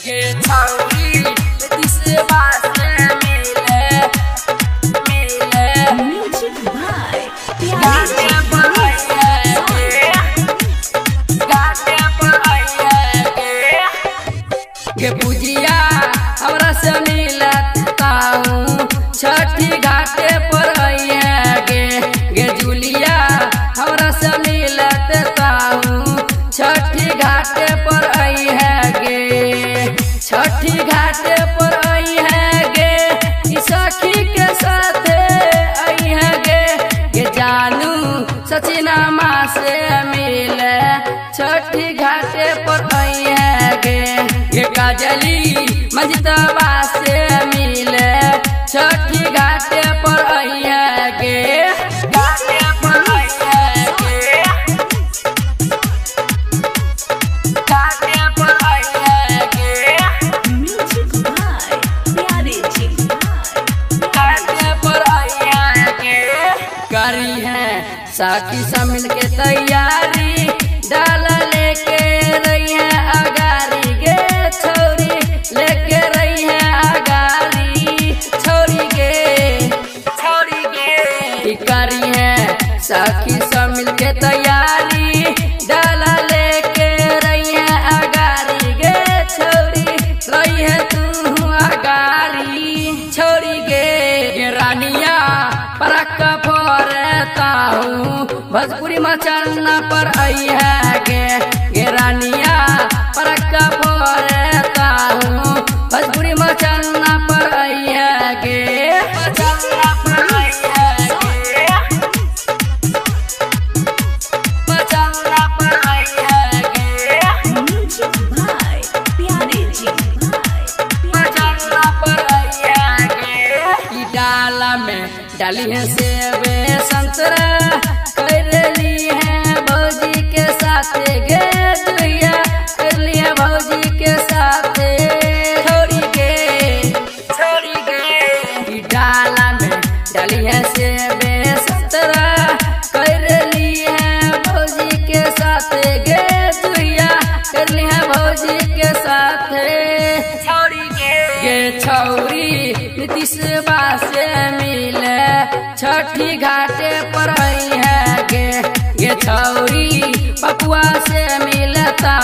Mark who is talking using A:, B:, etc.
A: ये छौरी तीसरा से मिले
B: म्यूजिक भाई
A: गाते पर के पूजिया हमरा से मिलता हूँ छठी घाटे पर गे जुलिया हमरा से मिलता हूँ छठी घाटे पर गे छठी घाटे पर गे सखी के साथ गे जानू सचिना माँ से मिले छठी घाटे पर गे काजली मजितवा से मिले छठी घाटे पर गे घाटे पर घाटे पर
B: म्यूजिक भाई प्यारे जी
A: घाटे पर करी है साथी सब मिल के तैयारी डाल लेके रही है अगारी गे छौरी लेके रही है अगारी छौरी गे करी है साथी सब मिल के तैयारी डाल लेके रही है अगारी गे छौरी रही है तू अगारी छौरी गे रानिया परक फोरता हूँ भोजपुरी मचलना पर गे रानिया परक फोरता हूँ भोजपुरी मचलना पर गे मचलना पर मचलना पर
B: म्यूजिक भाई प्यारे जी
A: मचलना पर डाला में डाली है सेबे संतरा करली है भौजी के साथ गे दुइया करली है भौजी के साथ छोड़ी गे डाला में डाली है सेबे संतरा करली है भौजी के साथ गे दुइया करली है भौजी के साथ गे छौरी नीतीशवा से मिले छठी घाटे पर गे छौरी पपुआ से मिलता